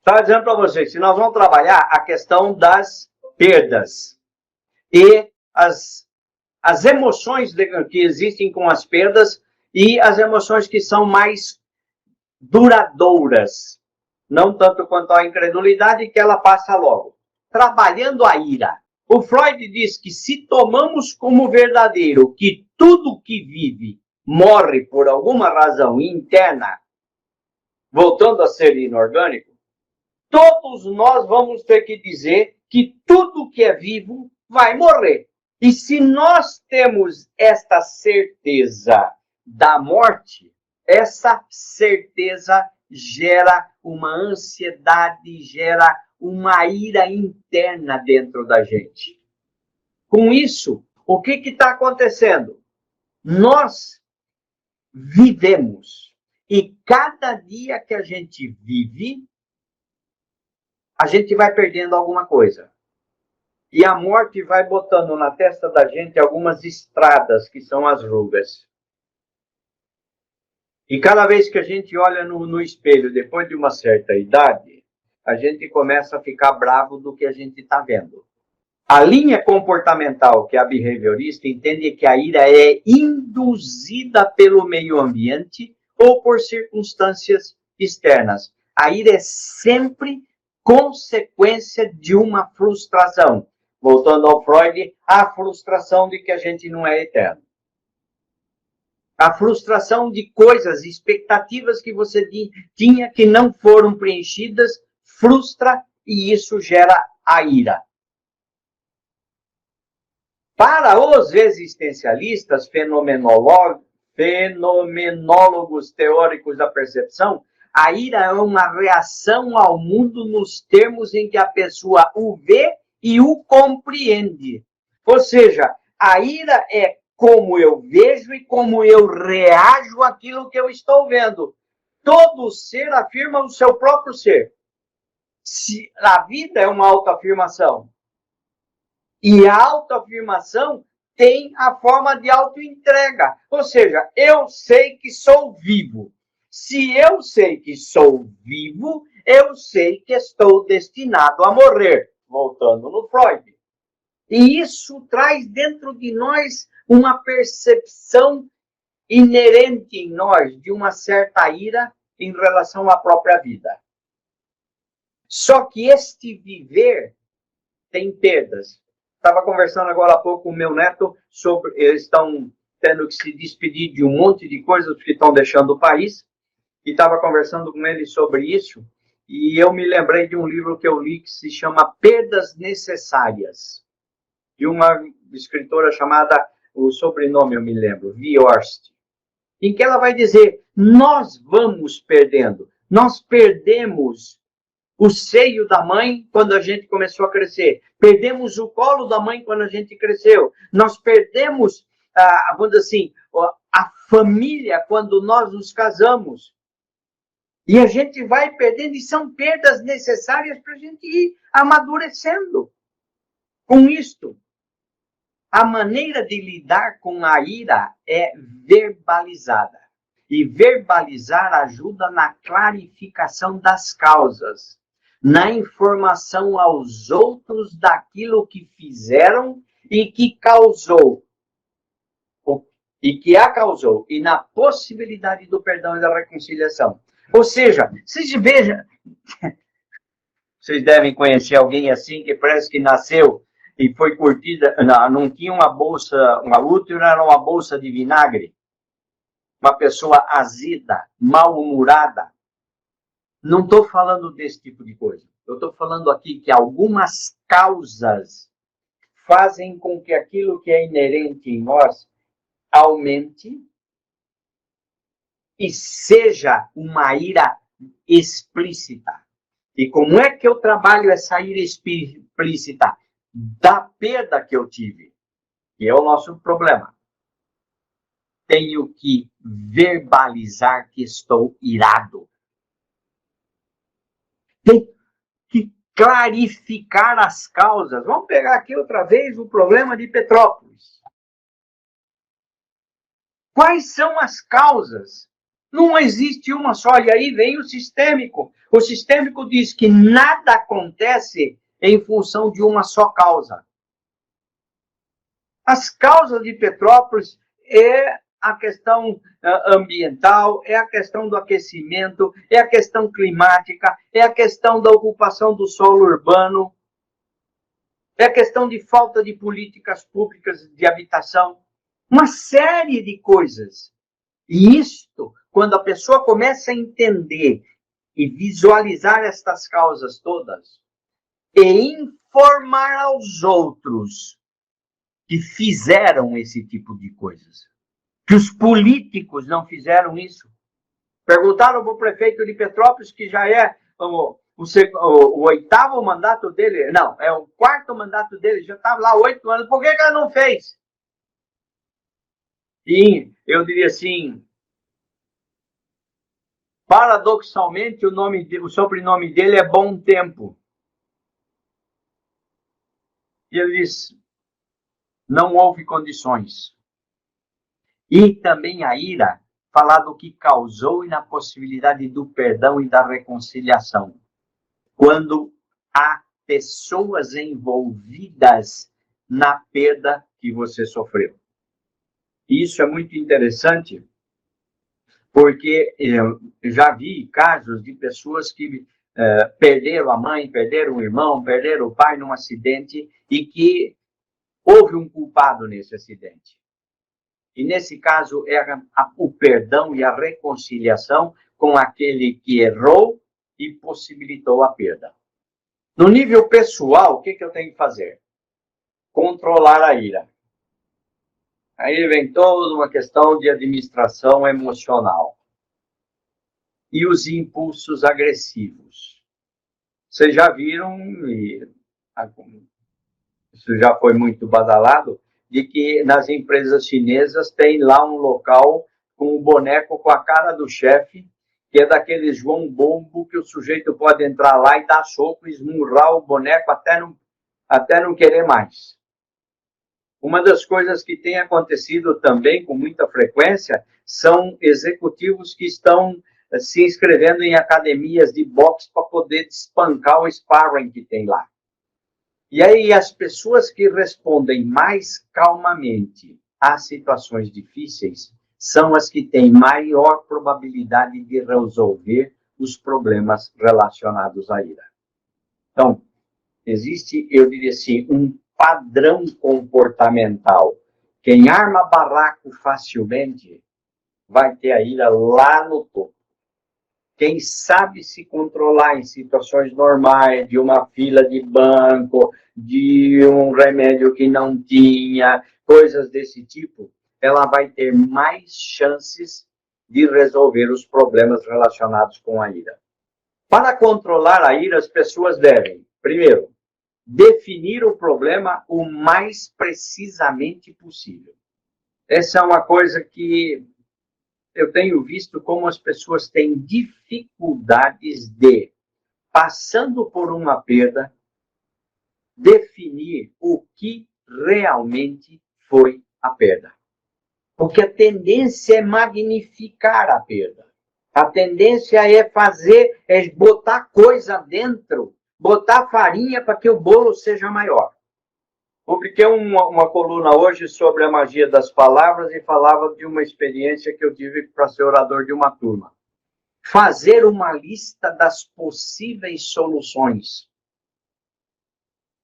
Estava dizendo para vocês, se nós vamos trabalhar a questão das perdas e as emoções que existem com as perdas e as emoções que são mais duradouras, não tanto quanto a incredulidade, que ela passa logo. Trabalhando a ira. O Freud diz que se tomamos como verdadeiro que tudo que vive morre por alguma razão interna, voltando a ser inorgânico, todos nós vamos ter que dizer que tudo que é vivo vai morrer. E se nós temos esta certeza da morte, essa certeza gera uma ansiedade, gera uma ira interna dentro da gente. Com isso, o que está acontecendo? Nós vivemos. E cada dia que a gente vive, a gente vai perdendo alguma coisa. E a morte vai botando na testa da gente algumas estradas, que são as rugas. E cada vez que a gente olha no espelho, depois de uma certa idade, a gente começa a ficar bravo do que a gente está vendo. A linha comportamental, que é a behaviorista, entende que a ira é induzida pelo meio ambiente ou por circunstâncias externas. A ira é sempre consequência de uma frustração. Voltando ao Freud, a frustração de que a gente não é eterno. A frustração de coisas, expectativas que você tinha que não foram preenchidas, frustra e isso gera a ira. Para os existencialistas, fenomenólogos teóricos da percepção, a ira é uma reação ao mundo nos termos em que a pessoa o vê e o compreende. Ou seja, a ira é como eu vejo e como eu reajo àquilo que eu estou vendo. Todo ser afirma o seu próprio ser. Se a vida é uma autoafirmação. E a autoafirmação tem a forma de autoentrega. Ou seja, eu sei que sou vivo. Se eu sei que sou vivo, eu sei que estou destinado a morrer. Voltando no Freud. E isso traz dentro de nós uma percepção inerente em nós de uma certa ira em relação à própria vida. Só que este viver tem perdas. Estava conversando agora há pouco com o meu neto sobre eles estão tendo que se despedir de um monte de coisas que estão deixando o país. E estava conversando com ele sobre isso. E eu me lembrei de um livro que eu li que se chama Perdas Necessárias. De uma escritora chamada, o sobrenome eu me lembro, Viorst. Em que ela vai dizer, nós vamos perdendo. Nós perdemos o seio da mãe quando a gente começou a crescer. Perdemos o colo da mãe quando a gente cresceu. Nós perdemos, vamos dizer assim, a família quando nós nos casamos. E a gente vai perdendo, e são perdas necessárias para a gente ir amadurecendo com isto. A maneira de lidar com a ira é verbalizada. E verbalizar ajuda na clarificação das causas, na informação aos outros daquilo que fizeram e que causou, e que a causou, e na possibilidade do perdão e da reconciliação. Ou seja, vocês vejam, vocês devem conhecer alguém assim que parece que nasceu e foi curtida, não tinha uma bolsa, uma útero, era uma bolsa de vinagre. Uma pessoa azida, mal-humorada. Não estou falando desse tipo de coisa. Eu estou falando aqui que algumas causas fazem com que aquilo que é inerente em nós aumente e seja uma ira explícita. E como é que eu trabalho essa ira explícita? Da perda que eu tive, que é o nosso problema. Tenho que verbalizar que estou irado. Tenho que clarificar as causas. Vamos pegar aqui outra vez o problema de Petrópolis. Quais são as causas Não existe uma só. E aí vem o sistêmico. O sistêmico diz que nada acontece em função de uma só causa. As causas de Petrópolis é a questão ambiental, é a questão do aquecimento, é a questão climática, é a questão da ocupação do solo urbano, é a questão de falta de políticas públicas de habitação, uma série de coisas. E isto, quando a pessoa começa a entender e visualizar estas causas todas, e informar aos outros que fizeram esse tipo de coisas, que os políticos não fizeram isso. Perguntaram para o prefeito de Petrópolis, que já é o 8º mandato dele, não, é o 4º mandato dele, já estava lá 8 anos, por que ela não fez? E eu diria assim, paradoxalmente, o sobrenome dele é Bom Tempo. E ele diz, não houve condições. E também a ira, falar do que causou e na possibilidade do perdão e da reconciliação. Quando há pessoas envolvidas na perda que você sofreu. Isso é muito interessante, porque eu já vi casos de pessoas que perderam a mãe, perderam o irmão, perderam o pai num acidente e que houve um culpado nesse acidente. E nesse caso é o perdão e a reconciliação com aquele que errou e possibilitou a perda. No nível pessoal, o que eu tenho que fazer? Controlar a ira. Aí vem toda uma questão de administração emocional. E os impulsos agressivos. Vocês já viram, e isso já foi muito badalado, de que nas empresas chinesas tem lá um local com um boneco com a cara do chefe, que é daquele João Bombo, que o sujeito pode entrar lá e dar soco, esmurrar o boneco até não querer mais. Uma das coisas que tem acontecido também com muita frequência são executivos que estão se inscrevendo em academias de boxe para poder espancar o sparring que tem lá. E aí as pessoas que respondem mais calmamente às situações difíceis são as que têm maior probabilidade de resolver os problemas relacionados à ira. Então, existe, eu diria assim, um padrão comportamental. Quem arma barraco facilmente vai ter a ira lá no topo. Quem sabe se controlar em situações normais, de uma fila de banco, de um remédio que não tinha, coisas desse tipo, ela vai ter mais chances de resolver os problemas relacionados com a ira. Para controlar a ira, as pessoas devem, primeiro, definir o problema o mais precisamente possível. Essa é uma coisa que eu tenho visto como as pessoas têm dificuldades de, passando por uma perda, definir o que realmente foi a perda. Porque a tendência é magnificar a perda. A tendência é botar coisa dentro, botar farinha para que o bolo seja maior. Publiquei uma coluna hoje sobre a magia das palavras e falava de uma experiência que eu tive para ser orador de uma turma. Fazer uma lista das possíveis soluções.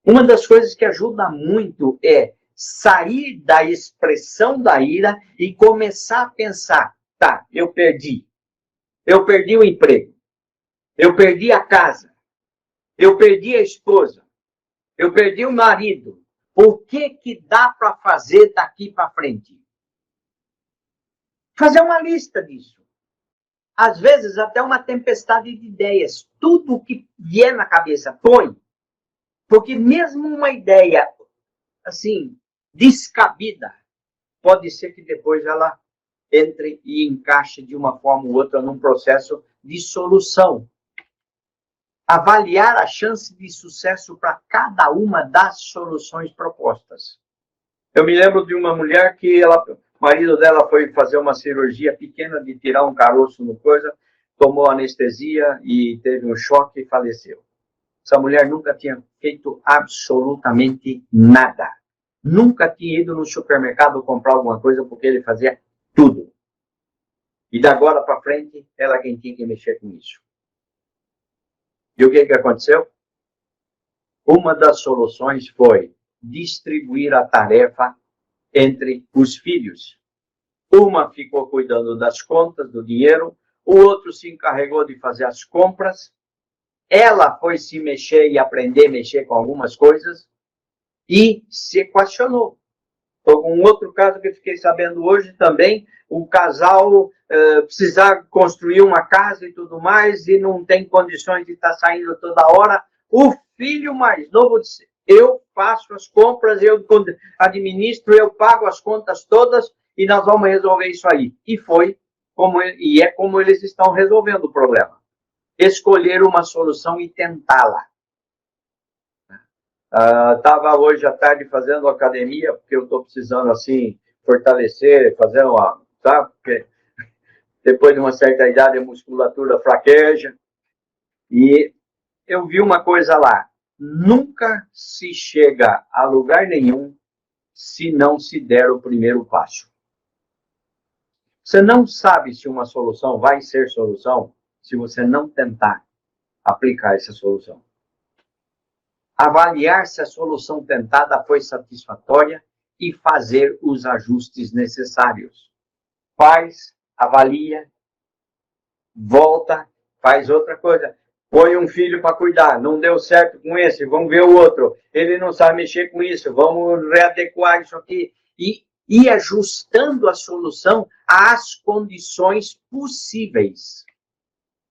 Uma das coisas que ajuda muito é sair da expressão da ira e começar a pensar, tá, eu perdi o emprego, eu perdi a casa, eu perdi a esposa, eu perdi o marido. O que dá para fazer daqui para frente? Fazer uma lista disso. Às vezes, até uma tempestade de ideias. Tudo o que vier na cabeça, põe. Porque mesmo uma ideia, assim, descabida, pode ser que depois ela entre e encaixe de uma forma ou outra num processo de solução. Avaliar a chance de sucesso para cada uma das soluções propostas. Eu me lembro de uma mulher que ela O marido dela foi fazer uma cirurgia pequena de tirar um caroço no coisa, tomou anestesia e teve um choque e faleceu. Essa mulher nunca tinha feito absolutamente nada. Nunca tinha ido no supermercado comprar alguma coisa, porque ele fazia tudo. E da agora para frente, ela quem tinha que mexer com isso. E o que aconteceu? Uma das soluções foi distribuir a tarefa entre os filhos. Uma ficou cuidando das contas, do dinheiro, o outro se encarregou de fazer as compras, ela foi se mexer e aprender a mexer com algumas coisas e se equacionou. Um outro caso que eu fiquei sabendo hoje também, o casal precisar construir uma casa e tudo mais e não tem condições de estar saindo toda hora. O filho mais novo disse, eu faço as compras, eu administro, eu pago as contas todas e nós vamos resolver isso aí. E foi e é como eles estão resolvendo o problema. Escolher uma solução e tentá-la. Estava hoje à tarde fazendo academia, porque eu estou precisando, assim, fortalecer, fazer uma, sabe? Porque depois de uma certa idade a musculatura fraqueja. E eu vi uma coisa lá, nunca se chega a lugar nenhum se não se der o primeiro passo. Você não sabe se uma solução vai ser solução se você não tentar aplicar essa solução. Avaliar se a solução tentada foi satisfatória e fazer os ajustes necessários. Faz, avalia, volta, faz outra coisa. Põe um filho para cuidar, não deu certo com esse, vamos ver o outro. Ele não sabe mexer com isso, vamos readequar isso aqui. E ir ajustando a solução às condições possíveis.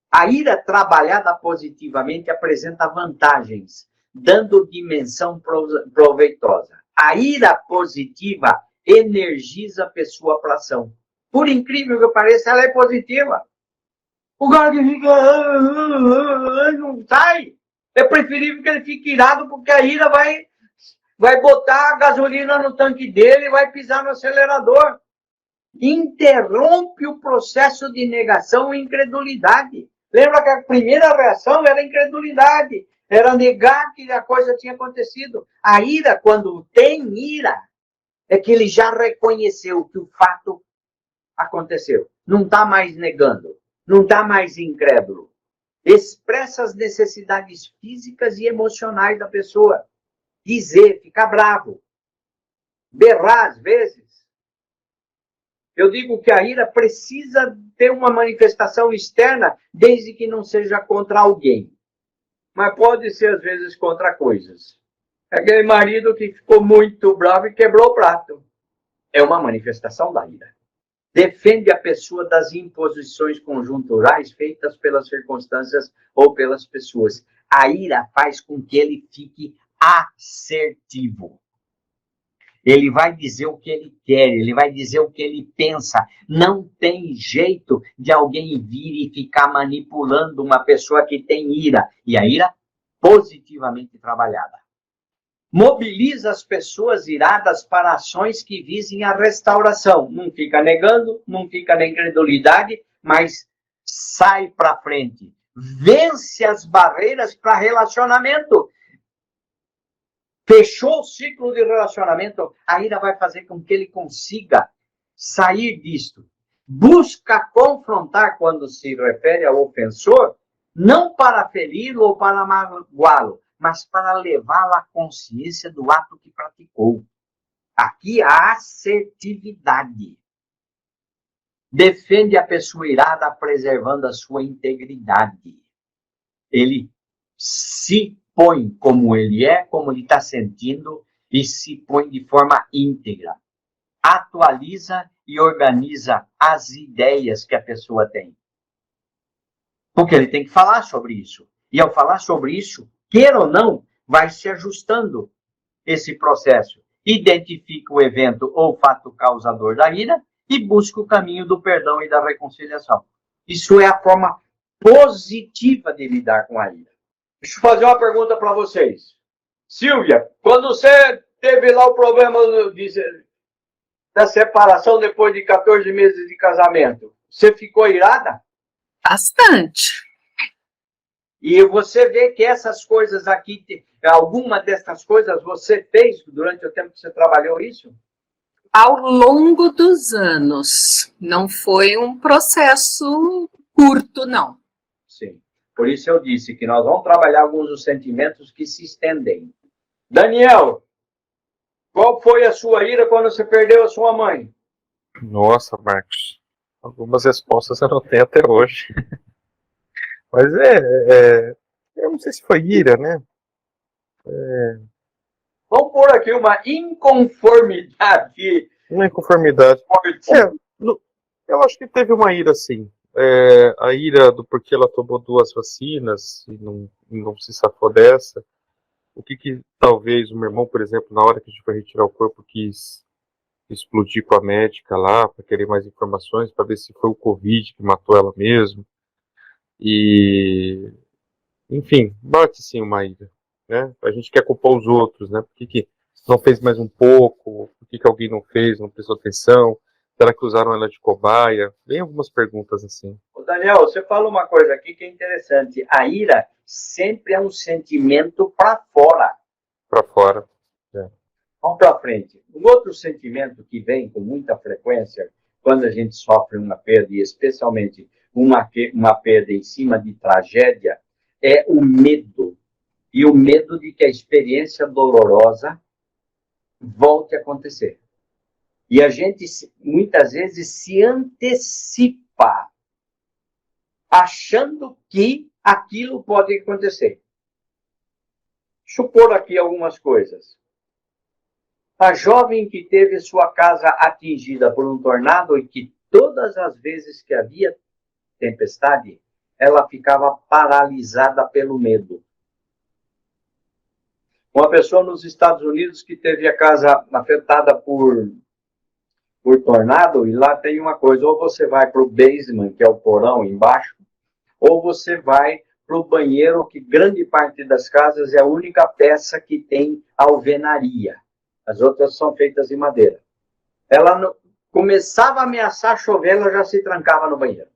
A ira trabalhada positivamente apresenta vantagens, dando dimensão proveitosa. A ira positiva energiza a pessoa para a ação. Por incrível que pareça, ela é positiva. O cara que fica... não sai. É preferível que ele fique irado, porque a ira vai botar a gasolina no tanque dele e vai pisar no acelerador. Interrompe o processo de negação e incredulidade. Lembra que a primeira reação era a incredulidade. Era negar que a coisa tinha acontecido. A ira, quando tem ira, é que ele já reconheceu que o fato aconteceu. Não está mais negando. Não está mais incrédulo. Expressa as necessidades físicas e emocionais da pessoa. Dizer, ficar bravo. Berrar às vezes. Eu digo que a ira precisa ter uma manifestação externa, desde que não seja contra alguém. Mas pode ser, às vezes, contra coisas. Aquele marido que ficou muito bravo e quebrou o prato. É uma manifestação da ira. Defende a pessoa das imposições conjunturais feitas pelas circunstâncias ou pelas pessoas. A ira faz com que ele fique assertivo. Ele vai dizer o que ele quer, ele vai dizer o que ele pensa. Não tem jeito de alguém vir e ficar manipulando uma pessoa que tem ira. E a ira positivamente trabalhada. Mobiliza as pessoas iradas para ações que visem a restauração. Não fica negando, não fica na incredulidade, mas sai para frente. Vence as barreiras para relacionamento. Fechou o ciclo de relacionamento, a ira vai fazer com que ele consiga sair disto. Busca confrontar quando se refere ao ofensor, não para feri-lo ou para magoá-lo, mas para levá-lo à consciência do ato que praticou. Aqui a assertividade. Defende a pessoa irada preservando a sua integridade. Ele se põe como ele é, como ele está sentindo, e se põe de forma íntegra. Atualiza e organiza as ideias que a pessoa tem. Porque ele tem que falar sobre isso. E ao falar sobre isso, queira ou não, vai se ajustando esse processo. Identifica o evento ou fato causador da ira e busca o caminho do perdão e da reconciliação. Isso é a forma positiva de lidar com a ira. Deixa eu fazer uma pergunta para vocês. Silvia, quando você teve lá o problema, da separação depois de 14 meses de casamento? Você ficou irada? Bastante. E você vê que essas coisas aqui, alguma dessas coisas você fez durante o tempo que você trabalhou isso? Ao longo dos anos. Não foi um processo curto, não. Sim. Por isso eu disse que nós vamos trabalhar alguns dos sentimentos que se estendem. Daniel, qual foi a sua ira quando você perdeu a sua mãe? Nossa, Marcos. Algumas respostas eu não tenho até hoje. Mas eu não sei se foi ira, né? Vamos pôr aqui uma inconformidade. Uma inconformidade. Forte. Eu acho que teve uma ira, sim. A ira do porquê ela tomou 2 vacinas e não se safou dessa. O que talvez o meu irmão, por exemplo, na hora que a gente foi retirar o corpo, quis explodir com a médica lá, para querer mais informações, para ver se foi o Covid que matou ela mesmo. E, enfim, bate sim uma ira, né? A gente quer culpar os outros, né? Por que não fez mais um pouco? Por que alguém não fez, não prestou atenção? Será que usaram ela de cobaia? Vem algumas perguntas assim. Ô Daniel, você fala uma coisa aqui que é interessante. A ira sempre é um sentimento para fora. Para fora. Vamos para frente. Um outro sentimento que vem com muita frequência quando a gente sofre uma perda, e especialmente uma perda em cima de tragédia, é o medo. E o medo de que a experiência dolorosa volte a acontecer. E a gente, muitas vezes, se antecipa, achando que aquilo pode acontecer. Deixa eu pôr aqui algumas coisas. A jovem que teve sua casa atingida por um tornado e que todas as vezes que havia tempestade, ela ficava paralisada pelo medo. Uma pessoa nos Estados Unidos que teve a casa afetada por tornado, e lá tem uma coisa, ou você vai para o basement, que é o porão embaixo, ou você vai para o banheiro, que grande parte das casas é a única peça que tem alvenaria. As outras são feitas de madeira. Ela começava a ameaçar chover, ela já se trancava no banheiro.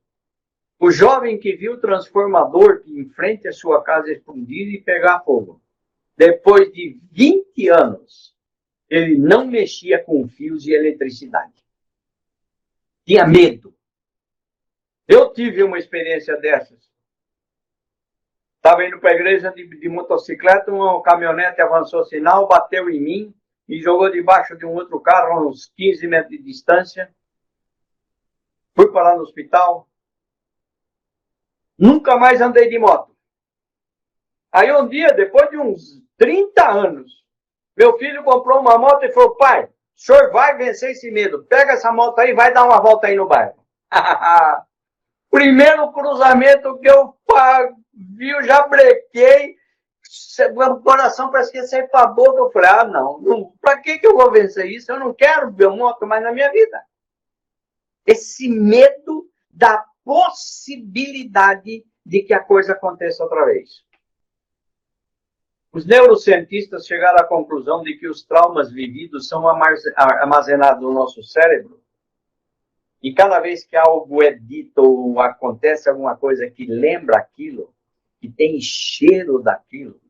O jovem que viu o transformador em frente à sua casa explodir e pegar fogo, depois de 20 anos, ele não mexia com fios de eletricidade. Tinha medo. Eu tive uma experiência dessas. Estava indo para a igreja de motocicleta, uma caminhonete avançou sinal, bateu em mim e jogou debaixo de um outro carro a uns 15 metros de distância. Fui parar no hospital. Nunca mais andei de moto. Aí um dia, depois de uns 30 anos, meu filho comprou uma moto e falou: pai, o senhor vai vencer esse medo. Pega essa moto aí e vai dar uma volta aí no bairro. Primeiro cruzamento que eu vi, eu já brequei. O coração parece que ia sair para a boca. Eu falei: não, para que eu vou vencer isso? Eu não quero ver moto mais na minha vida. Esse medo da possibilidade de que a coisa aconteça outra vez. Os neurocientistas chegaram à conclusão de que os traumas vividos são armazenados no nosso cérebro. E cada vez que algo é dito ou acontece alguma coisa que lembra aquilo, que tem cheiro daquilo,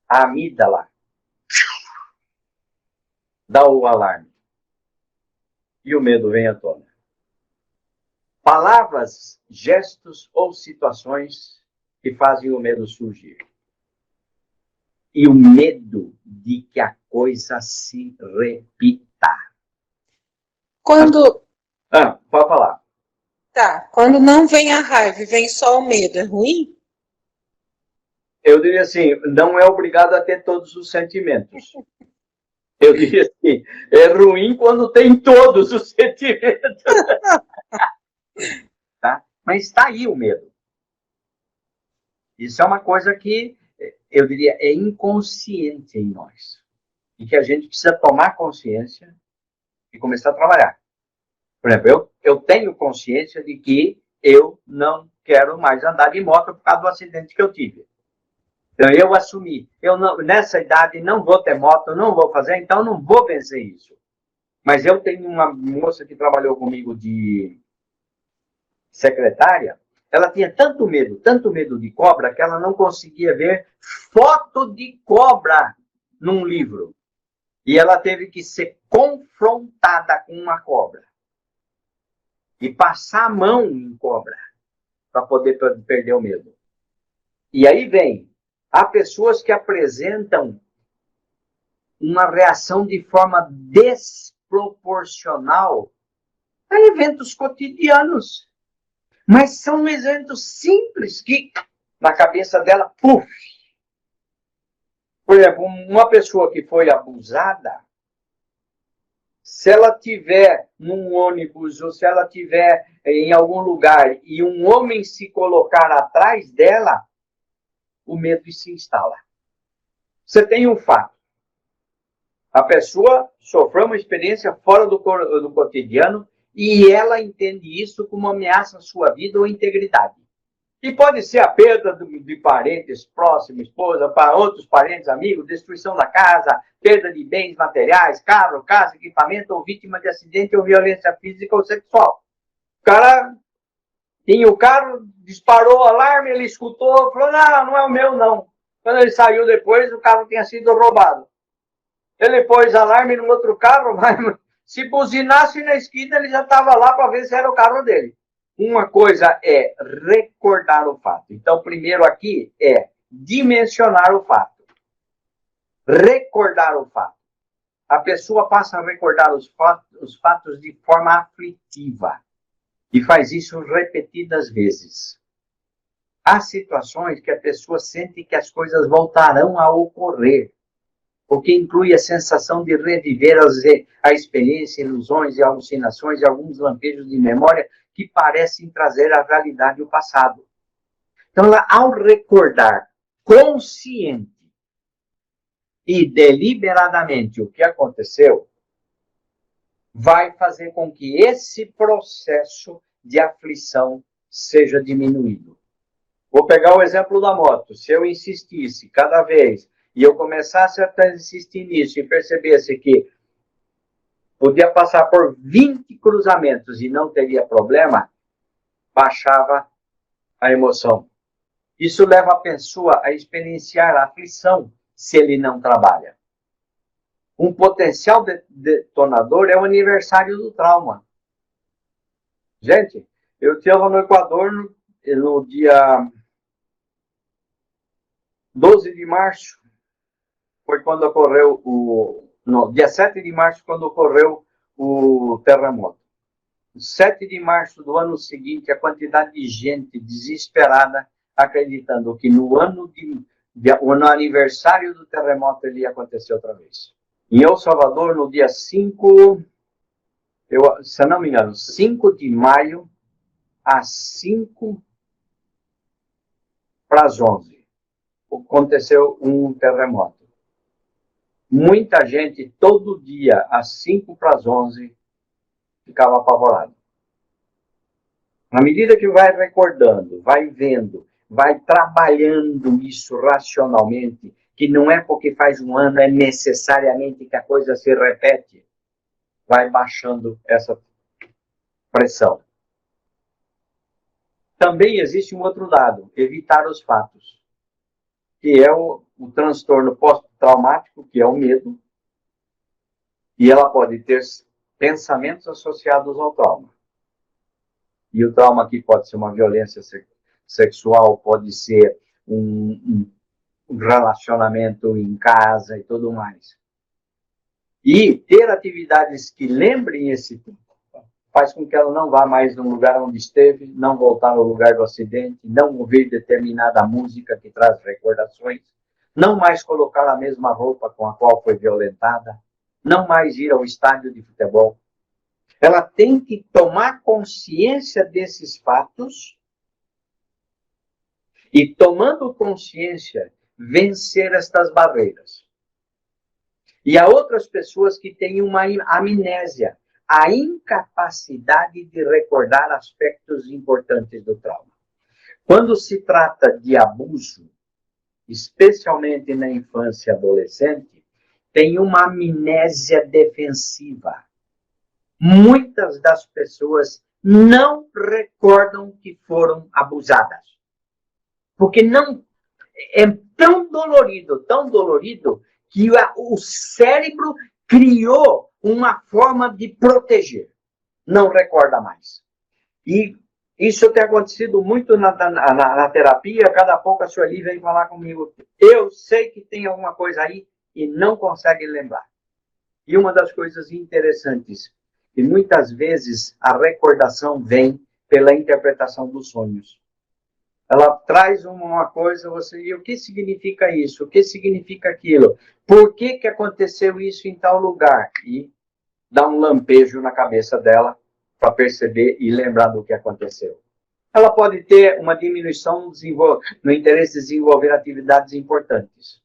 a amígdala dá o alarme. E o medo vem à tona. Palavras, gestos ou situações que fazem o medo surgir. E o medo de que a coisa se repita. Quando pode falar. Tá, quando não vem a raiva, vem só o medo, é ruim? Eu diria assim, não é obrigado a ter todos os sentimentos. Eu diria assim, é ruim quando tem todos os sentimentos. Tá? Mas está aí o medo. Isso é uma coisa que, eu diria, é inconsciente em nós. E que a gente precisa tomar consciência e começar a trabalhar. Por exemplo, eu tenho consciência de que eu não quero mais andar de moto por causa do acidente que eu tive. Então, eu assumi. Eu não, nessa idade não vou ter moto, não vou fazer, então não vou vencer isso. Mas eu tenho uma moça que trabalhou comigo de secretária, ela tinha tanto medo de cobra, que ela não conseguia ver foto de cobra num livro. E ela teve que ser confrontada com uma cobra. E passar a mão em cobra, para poder perder o medo. E aí vem, há pessoas que apresentam uma reação de forma desproporcional a eventos cotidianos. Mas são eventos simples que, na cabeça dela, puf! Por exemplo, uma pessoa que foi abusada, se ela tiver num ônibus ou se ela tiver em algum lugar e um homem se colocar atrás dela, o medo se instala. Você tem um fato. A pessoa sofreu uma experiência fora do cotidiano e ela entende isso como ameaça à sua vida ou integridade. E pode ser a perda de parentes próximos, esposa, para outros parentes, amigos, destruição da casa, perda de bens materiais, carro, casa, equipamento, ou vítima de acidente ou violência física ou sexual. O cara tinha o carro, disparou o alarme, ele escutou, falou, não é o meu, não. Quando ele saiu depois, o carro tinha sido roubado. Ele pôs alarme no outro carro, mas se buzinasse na esquina, ele já estava lá para ver se era o carro dele. Uma coisa é recordar o fato. Então, primeiro aqui é dimensionar o fato. Recordar o fato. A pessoa passa a recordar os fatos de forma aflitiva. E faz isso repetidas vezes. Há situações que a pessoa sente que as coisas voltarão a ocorrer. O que inclui a sensação de reviver a experiência, ilusões e alucinações e alguns lampejos de memória que parecem trazer à realidade o passado. Então, ela, ao recordar consciente e deliberadamente o que aconteceu, vai fazer com que esse processo de aflição seja diminuído. Vou pegar o exemplo da moto. Se eu insistisse cada vez e eu começasse a insistir nisso e percebesse que podia passar por 20 cruzamentos e não teria problema, baixava a emoção. Isso leva a pessoa a experienciar a aflição se ele não trabalha. Um potencial detonador é o aniversário do trauma. Gente, eu estava no Equador no dia 12 de março, foi quando ocorreu no dia 7 de março, quando ocorreu o terremoto. 7 de março do ano seguinte, a quantidade de gente desesperada acreditando que no aniversário do terremoto ele ia acontecer outra vez. Em El Salvador, no dia 5, se não me engano, 5 de maio, às 5 para as 11, aconteceu um terremoto. Muita gente, todo dia, às 5 para as 11, ficava apavorado. Na medida que vai recordando, vai vendo, vai trabalhando isso racionalmente, que não é porque faz um ano, é necessariamente que a coisa se repete, vai baixando essa pressão. Também existe um outro dado, evitar os fatos, que é o transtorno pós-traumático, que é o medo, e ela pode ter pensamentos associados ao trauma. E o trauma aqui pode ser uma violência sexual, pode ser um relacionamento em casa e tudo mais. E ter atividades que lembrem esse tempo faz com que ela não vá mais no lugar onde esteve, não voltar ao lugar do acidente, não ouvir determinada música que traz recordações, não mais colocar a mesma roupa com a qual foi violentada, não mais ir ao estádio de futebol. Ela tem que tomar consciência desses fatos e, tomando consciência, vencer estas barreiras. E há outras pessoas que têm uma amnésia, a incapacidade de recordar aspectos importantes do trauma. Quando se trata de abuso, especialmente na infância e adolescente, tem uma amnésia defensiva. muitas das pessoas não recordam que foram abusadas. Porque não é tão dolorido, que o cérebro criou uma forma de proteger. Não recorda mais. E isso tem acontecido muito na terapia. Cada pouco a Sueli vem falar comigo. Eu sei que tem alguma coisa aí e não consegue lembrar. E uma das coisas interessantes, que muitas vezes a recordação vem pela interpretação dos sonhos. Ela traz uma coisa, e o que significa isso? O que significa aquilo? Por que aconteceu isso em tal lugar? E dá um lampejo na cabeça dela para perceber e lembrar do que aconteceu. Ela pode ter uma diminuição no interesse de desenvolver atividades importantes.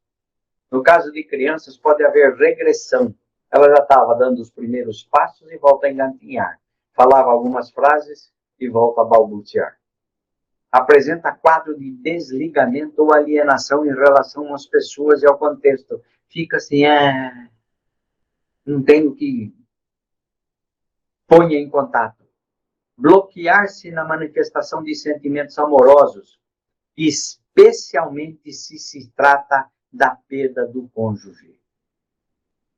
No caso de crianças, pode haver regressão. Ela já estava dando os primeiros passos e volta a engatinhar. Falava algumas frases e volta a balbuciar. Apresenta quadro de desligamento ou alienação em relação às pessoas e ao contexto. Fica assim, não tenho que ponha em contato. Bloquear-se na manifestação de sentimentos amorosos, especialmente se trata da perda do cônjuge.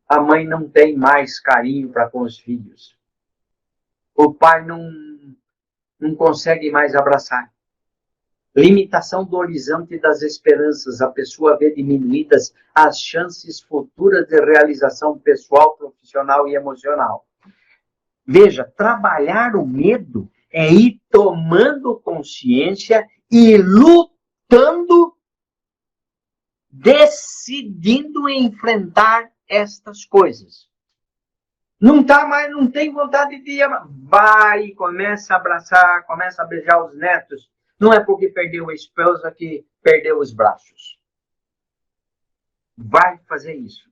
A mãe não tem mais carinho para com os filhos. O pai não consegue mais abraçar. Limitação do horizonte das esperanças. A pessoa vê diminuídas as chances futuras de realização pessoal, profissional e emocional. Veja, trabalhar o medo é ir tomando consciência e lutando, decidindo enfrentar estas coisas. Não tem vontade de amar. Vai, começa a abraçar, começa a beijar os netos. Não é porque perdeu a esposa que perdeu os braços. Vai fazer isso.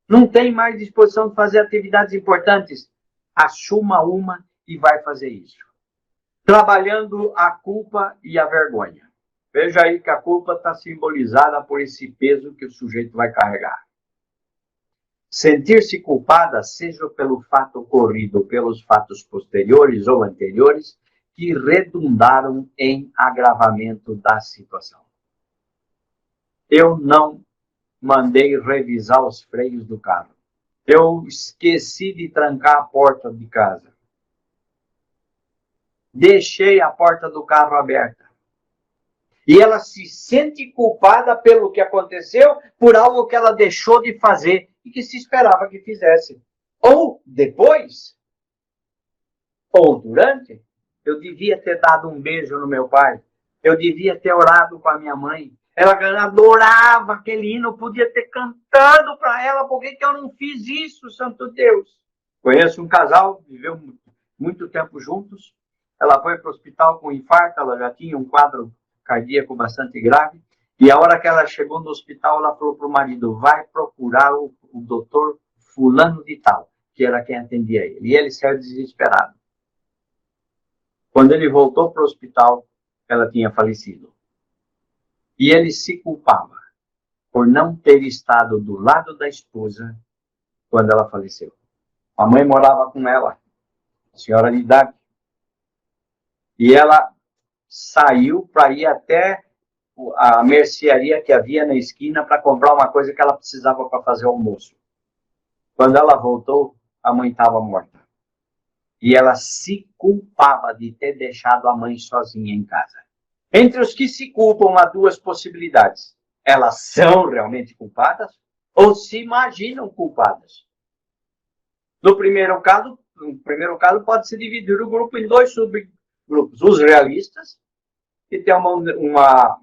Não tem mais disposição de fazer atividades importantes. Assuma uma e vai fazer isso. Trabalhando a culpa e a vergonha. Veja aí que a culpa está simbolizada por esse peso que o sujeito vai carregar. Sentir-se culpada, seja pelo fato ocorrido ou pelos fatos posteriores ou anteriores, que redundaram em agravamento da situação. Eu não mandei revisar os freios do carro. Eu esqueci de trancar a porta de casa. Deixei a porta do carro aberta. E ela se sente culpada pelo que aconteceu, por algo que ela deixou de fazer e que se esperava que fizesse. Ou depois, ou durante, eu devia ter dado um beijo no meu pai. Eu devia ter orado com a minha mãe. Ela adorava aquele hino, podia ter cantado para ela. Por que eu não fiz isso, santo Deus? Conheço um casal, viveu muito tempo juntos. Ela foi para o hospital com infarto, ela já tinha um quadro cardíaco bastante grave. E a hora que ela chegou no hospital, ela falou para o marido, vai procurar o doutor fulano de tal, que era quem atendia ele. E ele saiu desesperado. Quando ele voltou para o hospital, ela tinha falecido. E ele se culpava por não ter estado do lado da esposa quando ela faleceu. A mãe morava com ela, senhora de idade. E ela saiu para ir até a mercearia que havia na esquina para comprar uma coisa que ela precisava para fazer o almoço. Quando ela voltou, a mãe estava morta. E ela se culpava de ter deixado a mãe sozinha em casa. Entre os que se culpam, há duas possibilidades. Elas são realmente culpadas ou se imaginam culpadas. No primeiro caso pode-se dividir o grupo em dois subgrupos. Os realistas, que têm uma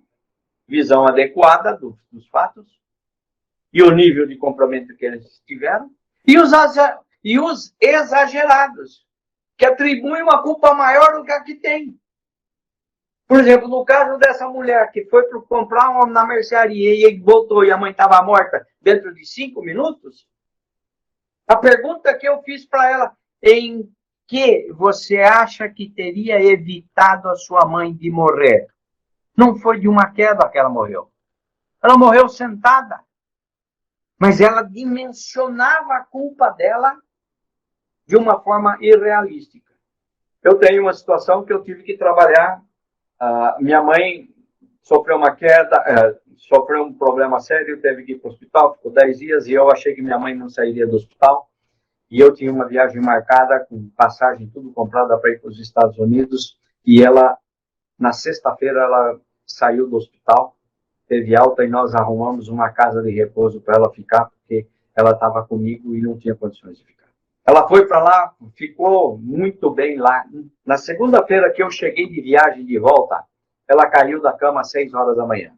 visão adequada dos fatos e o nível de comprometimento que eles tiveram, e os exagerados, que atribuem uma culpa maior do que a que tem. Por exemplo, no caso dessa mulher que foi comprar um homem na mercearia e voltou e a mãe estava morta dentro de 5 minutos, a pergunta que eu fiz para ela, em que você acha que teria evitado a sua mãe de morrer? Não foi de uma queda que ela morreu. Ela morreu sentada. Mas ela dimensionava a culpa dela de uma forma irrealística. Eu tenho uma situação que eu tive que trabalhar. Minha mãe sofreu uma queda, sofreu um problema sério, teve que ir para o hospital, ficou 10 dias, e eu achei que minha mãe não sairia do hospital. E eu tinha uma viagem marcada, com passagem tudo comprada para ir para os Estados Unidos, e ela, na sexta-feira, ela saiu do hospital, teve alta, e nós arrumamos uma casa de repouso para ela ficar, porque ela estava comigo e não tinha condições de ficar. Ela foi para lá, ficou muito bem lá. Na segunda-feira que eu cheguei de viagem de volta, ela caiu da cama às 6 horas da manhã.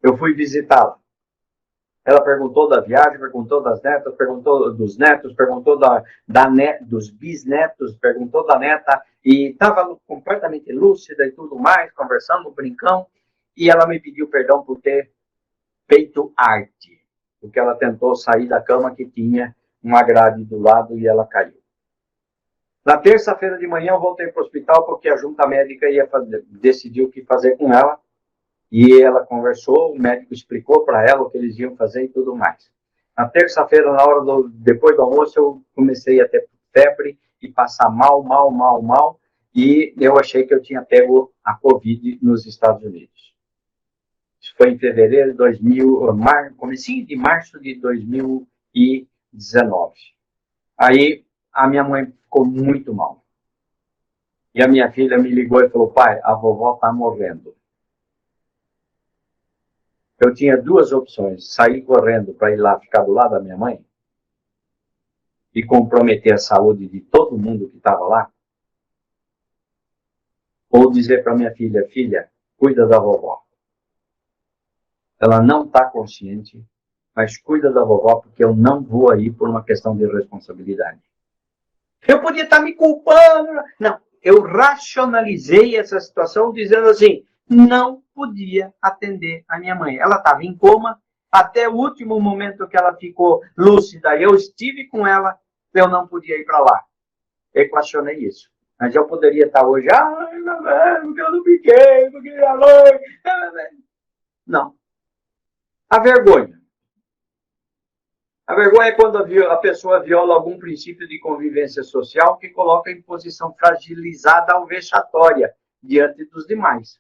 Eu fui visitá-la. Ela perguntou da viagem, perguntou das netas, perguntou dos netos, perguntou dos bisnetos, perguntou da neta, e estava completamente lúcida e tudo mais, conversando, brincando, e ela me pediu perdão por ter feito arte, porque ela tentou sair da cama que tinha uma grade do lado e ela caiu. Na terça-feira de manhã eu voltei para o hospital porque a junta médica decidiu o que fazer com ela, e ela conversou, o médico explicou para ela o que eles iam fazer e tudo mais. Na terça-feira, depois do almoço, eu comecei a ter febre e passar mal, e eu achei que eu tinha pego a Covid nos Estados Unidos. Isso foi em fevereiro de comecinho de março de 2019. Aí a minha mãe ficou muito mal. E a minha filha me ligou e falou: pai, a vovó está morrendo. Eu tinha duas opções: sair correndo para ir lá ficar do lado da minha mãe e comprometer a saúde de todo mundo que estava lá, ou dizer para minha filha: filha, cuida da vovó. Ela não está consciente, mas cuida da vovó, porque eu não vou aí por uma questão de responsabilidade. Eu podia estar me culpando. Não, eu racionalizei essa situação dizendo assim: não podia atender a minha mãe. Ela estava em coma, até o último momento que ela ficou lúcida, eu estive com ela, eu não podia ir para lá. Equacionei isso. Mas eu poderia estar hoje: porque eu não fiquei, porque a mãe... Não. A vergonha. A vergonha é quando a pessoa viola algum princípio de convivência social que coloca em posição fragilizada ou vexatória diante dos demais.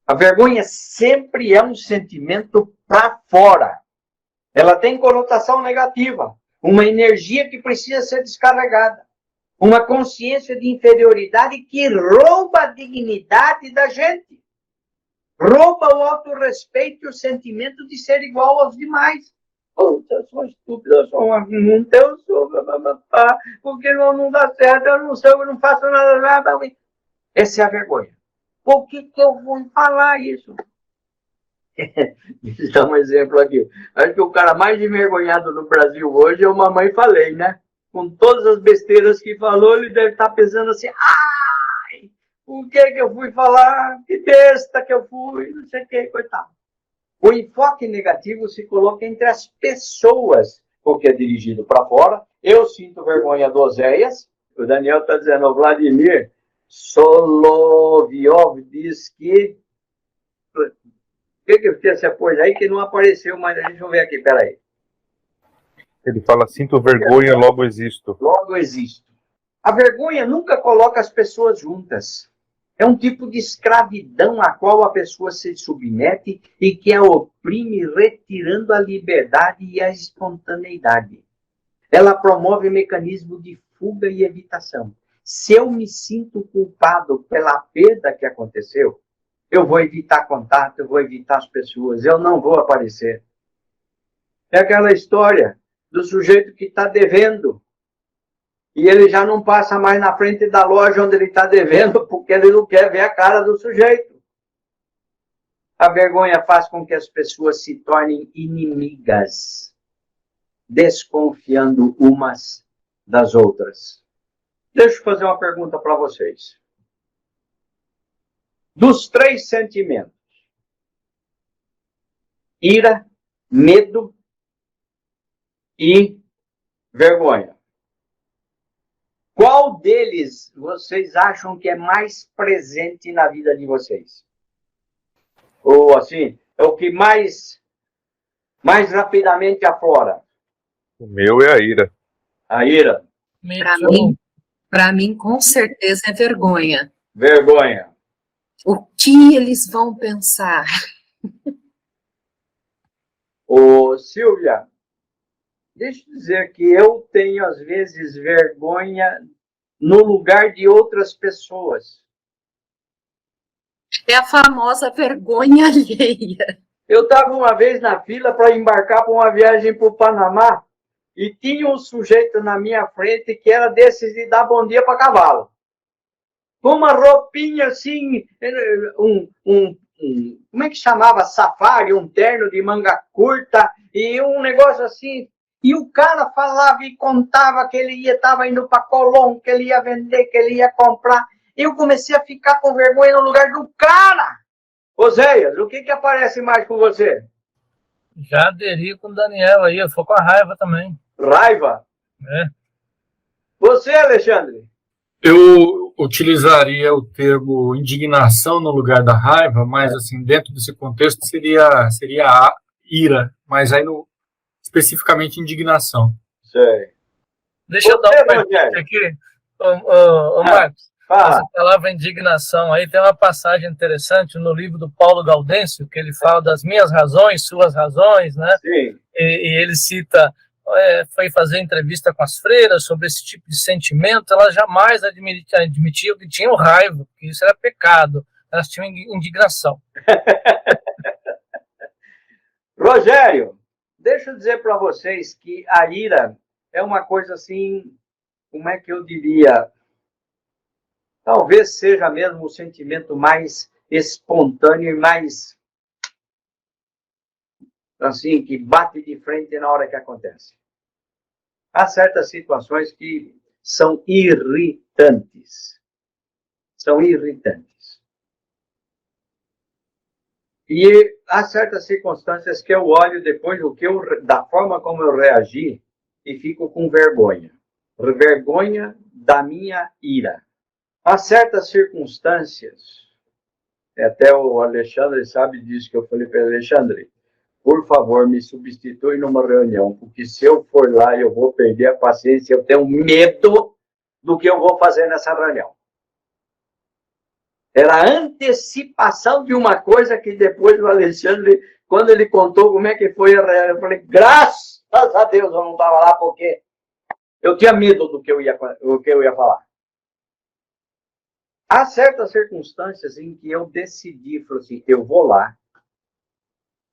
A vergonha sempre é um sentimento para fora. Ela tem conotação negativa, uma energia que precisa ser descarregada, uma consciência de inferioridade que rouba a dignidade da gente, rouba o autorrespeito e o sentimento de ser igual aos demais. Eu sou estúpido, eu sou uma multa, eu sou porque não dá certo, eu não sei, eu não faço nada. Essa é a vergonha. Por que eu vou falar isso? Deixa eu dar um exemplo aqui. Acho que o cara mais envergonhado no Brasil hoje é o Mamãe Falei, né? Com todas as besteiras que falou, ele deve estar pensando assim: ai, por que eu fui falar? Que besta que eu fui, não sei o que, coitado. O enfoque negativo se coloca entre as pessoas, porque é dirigido para fora. Eu sinto vergonha do Oséias. O Daniel está dizendo: o Vladimir Soloviov diz que... O que você pôs aí que não apareceu, mas deixa eu ver aqui, peraí. Ele fala: sinto vergonha, logo existo. Logo existo. A vergonha nunca coloca as pessoas juntas. É um tipo de escravidão a qual a pessoa se submete e que a oprime, retirando a liberdade e a espontaneidade. Ela promove mecanismo de fuga e evitação. Se eu me sinto culpado pela perda que aconteceu, eu vou evitar contato, eu vou evitar as pessoas, eu não vou aparecer. É aquela história do sujeito que está devendo e ele já não passa mais na frente da loja onde ele está devendo porque ele não quer ver a cara do sujeito. A vergonha faz com que as pessoas se tornem inimigas, desconfiando umas das outras. Deixa eu fazer uma pergunta para vocês. Dos 3 sentimentos, ira, medo e vergonha, qual deles vocês acham que é mais presente na vida de vocês? Ou assim, é o que mais rapidamente aflora? O meu é a ira. A ira. Para mim, com certeza é vergonha. Vergonha. O que eles vão pensar? Ô, Silvia, deixa eu dizer que eu tenho, às vezes, vergonha no lugar de outras pessoas. É a famosa vergonha alheia. Eu estava uma vez na fila para embarcar para uma viagem para o Panamá e tinha um sujeito na minha frente que era desses de dar bom dia para cavalo. Com uma roupinha assim, como é que chamava? Safari, um terno de manga curta e um negócio assim. E o cara falava e contava que ele estava indo para Colón, que ele ia vender, que ele ia comprar. Eu comecei a ficar com vergonha no lugar do cara. Oséias, o que aparece mais com você? Já aderi com o Daniel aí, eu tô com a raiva também. Raiva? É. Você, Alexandre? Eu utilizaria o termo indignação no lugar da raiva, mas assim, dentro desse contexto seria a ira, mas aí especificamente indignação. Sei. Deixa eu dar um palpite aqui. Ô Marcos, essa palavra indignação aí tem uma passagem interessante no livro do Paulo Gaudêncio, que ele fala das minhas razões, suas razões, né? Sim. E ele cita, foi fazer entrevista com as freiras sobre esse tipo de sentimento, elas jamais admitiam que tinham raiva, que isso era pecado, elas tinham indignação. Rogério, deixa eu dizer para vocês que a ira é uma coisa assim, como é que eu diria? Talvez seja mesmo o sentimento mais espontâneo e mais, assim, que bate de frente na hora que acontece. Há certas situações que são irritantes. São irritantes. E há certas circunstâncias que eu olho depois da forma como eu reagi e fico com vergonha. Vergonha da minha ira. Há certas circunstâncias, até o Alexandre sabe disso, que eu falei para ele: Alexandre, por favor, me substitui numa reunião, porque se eu for lá, eu vou perder a paciência, eu tenho medo do que eu vou fazer nessa reunião. Era a antecipação de uma coisa que depois o Alexandre, quando ele contou como é que foi a reunião, eu falei: graças a Deus eu não estava lá, porque eu tinha medo do que eu ia falar. Há certas circunstâncias em que eu decidi, falei assim: eu vou lá,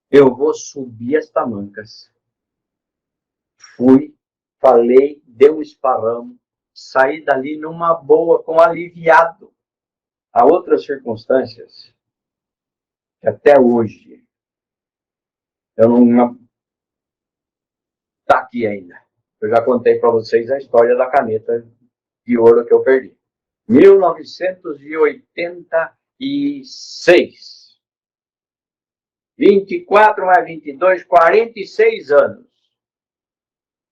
eu vou subir as tamancas. Fui, falei, dei um esparramo, saí dali numa boa, com aliviado. Há outras circunstâncias que até hoje eu não está aqui ainda. Eu já contei para vocês a história da caneta de ouro que eu perdi. 1986. 24 mais 22, 46 anos.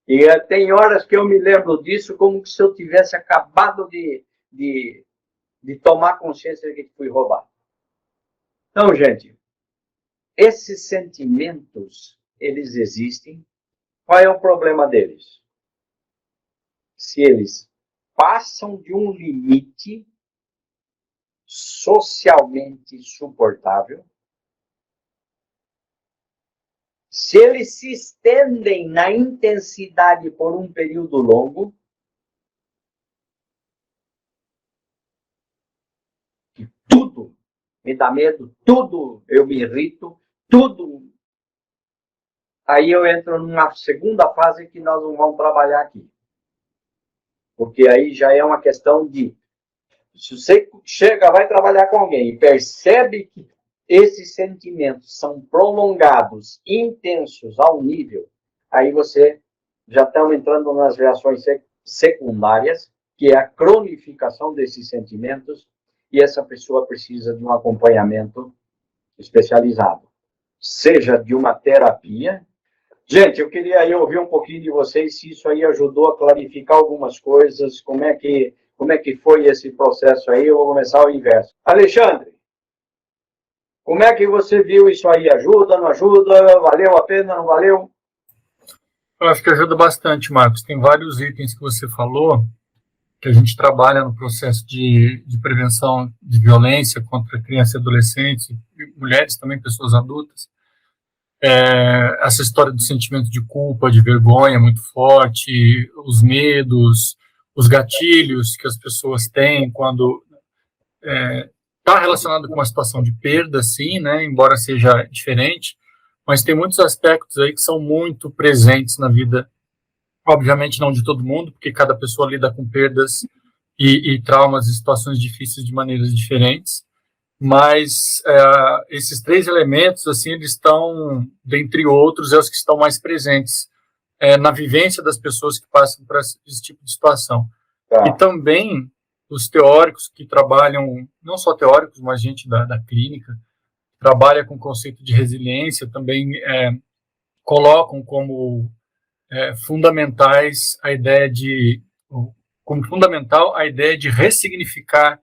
E tem horas que eu me lembro disso como se eu tivesse acabado de tomar consciência de que fui roubado. Então, gente, esses sentimentos, eles existem. Qual é o problema deles? Se eles passam de um limite socialmente suportável, se eles se estendem na intensidade por um período longo, tudo me dá medo, tudo eu me irrito, tudo. Aí eu entro numa segunda fase que nós não vamos trabalhar aqui. Porque aí já é uma questão de, se você vai trabalhar com alguém e percebe que esses sentimentos são prolongados, intensos ao nível, aí você já está entrando nas reações secundárias, que é a cronificação desses sentimentos, e essa pessoa precisa de um acompanhamento especializado, seja de uma terapia. Gente, eu queria aí ouvir um pouquinho de vocês, se isso aí ajudou a clarificar algumas coisas, como é que foi esse processo aí. Eu vou começar o inverso. Alexandre, como é que você viu isso aí? Ajuda, não ajuda? Valeu a pena, não valeu? Eu acho que ajuda bastante, Marcos. Tem vários itens que você falou que a gente trabalha no processo de prevenção de violência contra crianças e adolescentes, e mulheres também, pessoas adultas. Essa história do sentimento de culpa, de vergonha muito forte, os medos, os gatilhos que as pessoas têm quando está relacionado com uma situação de perda, sim, né, embora seja diferente, mas tem muitos aspectos aí que são muito presentes na vida, obviamente não de todo mundo, porque cada pessoa lida com perdas e traumas e situações difíceis de maneiras diferentes, mas esses 3 elementos, assim, eles estão, dentre outros, os que estão mais presentes na vivência das pessoas que passam por esse tipo de situação. Tá. E também os teóricos que trabalham, não só teóricos, mas gente da clínica, trabalha com o conceito de resiliência, também colocam como fundamentais como fundamental a ideia de ressignificar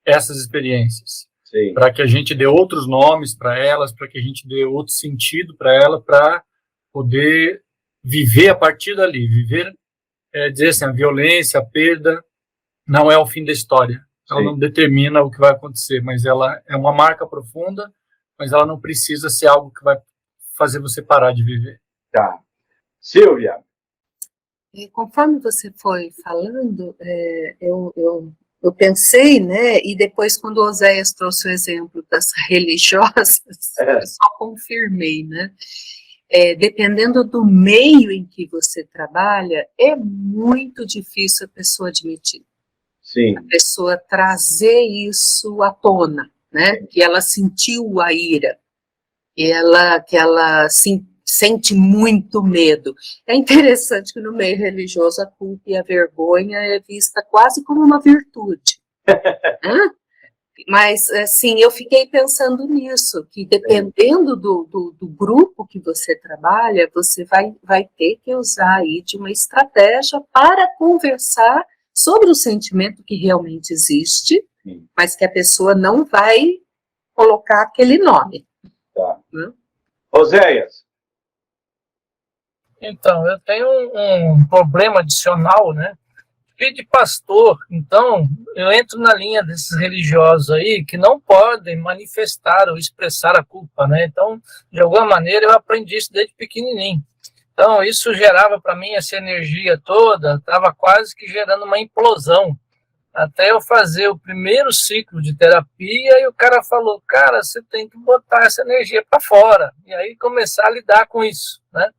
essas experiências, para que a gente dê outros nomes para elas, para que a gente dê outro sentido para ela, para poder viver a partir dali, dizer assim, a violência, a perda não é o fim da história, ela não determina o que vai acontecer, mas ela é uma marca profunda, mas ela não precisa ser algo que vai fazer você parar de viver. Tá. Silvia? Conforme você foi falando, eu pensei, né, e depois quando o Oséias trouxe o exemplo das religiosas, eu só confirmei, né, dependendo do meio em que você trabalha, é muito difícil a pessoa admitir. Sim. A pessoa trazer isso à tona, né, que ela sentiu a ira, que ela sente muito medo. É interessante que no meio religioso a culpa e a vergonha é vista quase como uma virtude. Né? Mas, assim, eu fiquei pensando nisso, que dependendo do grupo que você trabalha, você vai ter que usar aí de uma estratégia para conversar sobre o sentimento que realmente existe, mas que a pessoa não vai colocar aquele nome. Tá. Oséias? Então, eu tenho um problema adicional, né? Filho de pastor, então, eu entro na linha desses religiosos aí que não podem manifestar ou expressar a culpa, né? Então, de alguma maneira, eu aprendi isso desde pequenininho. Então, isso gerava para mim essa energia toda, estava quase que gerando uma implosão. Até eu fazer o primeiro ciclo de terapia e o cara falou, cara, você tem que botar essa energia para fora. E aí começar a lidar com isso, né?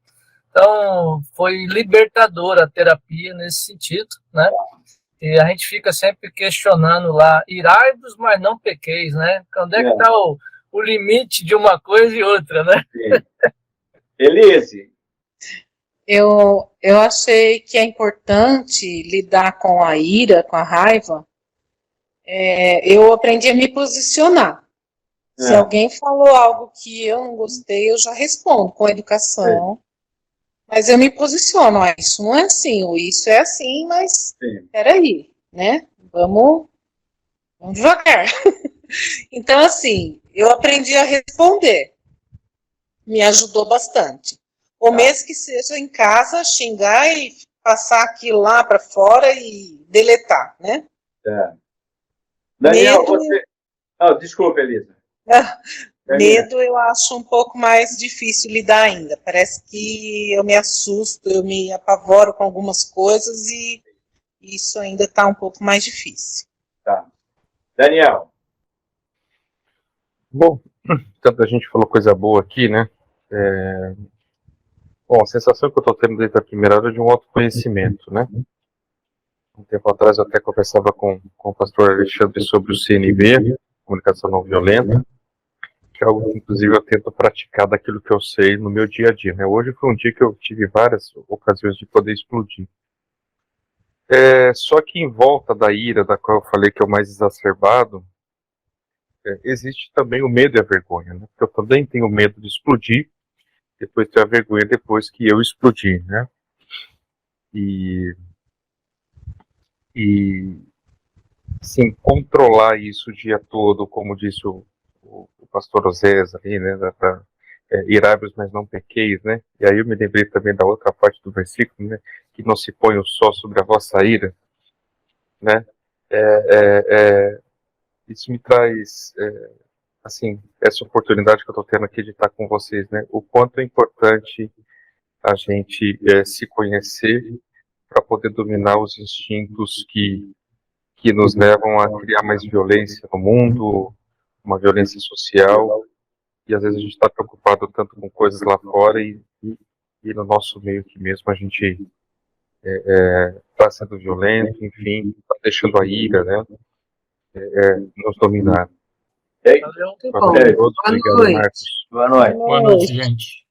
Então, foi libertadora a terapia nesse sentido, né? E a gente fica sempre questionando lá, irai-vos, mas não pequeis, né? Onde é que está o limite de uma coisa e outra, né? Elise? Eu achei que é importante lidar com a ira, com a raiva. Eu aprendi a me posicionar. Se alguém falou algo que eu não gostei, eu já respondo com educação. Mas eu me posiciono. Isso não é assim, ou isso é assim, mas peraí, né? Vamos devagar. Então, assim, eu aprendi a responder. Me ajudou bastante. Ou mesmo que seja em casa, xingar e passar aquilo lá para fora e deletar, né? Daniel, você... desculpa, Elisa. Medo eu acho um pouco mais difícil lidar ainda. Parece que eu me assusto, eu me apavoro com algumas coisas e isso ainda está um pouco mais difícil. Tá. Daniel? Bom, tanta gente falou coisa boa aqui, né? Bom, a sensação que eu estou tendo desde a primeira hora é de um autoconhecimento, né? Um tempo atrás eu até conversava com o pastor Alexandre sobre o CNV, Comunicação Não Violenta, que é algo que, inclusive, eu tento praticar daquilo que eu sei no meu dia a dia, né? Hoje foi um dia que eu tive várias ocasiões de poder explodir. Só que em volta da ira, da qual eu falei que é o mais exacerbado, existe também o medo e a vergonha, né? Porque eu também tenho medo de explodir, depois ter a vergonha depois que eu explodi, né? E sim, controlar isso o dia todo, como disse o pastor Oséias aí, né? irai-vos, mas não pequeis, né? E aí eu me lembrei também da outra parte do versículo, né? Que não se põe o sol sobre a vossa ira, né? Isso me traz, assim, essa oportunidade que eu estou tendo aqui de estar com vocês, né? O quanto é importante a gente se conhecer para poder dominar os instintos que nos levam a criar mais violência no mundo, uma violência social, e às vezes a gente está preocupado tanto com coisas lá fora e no nosso meio aqui mesmo a gente está sendo violento, enfim, está deixando a ira, né, nos dominar. Muito bom. Boa noite. Boa noite. Boa noite, gente.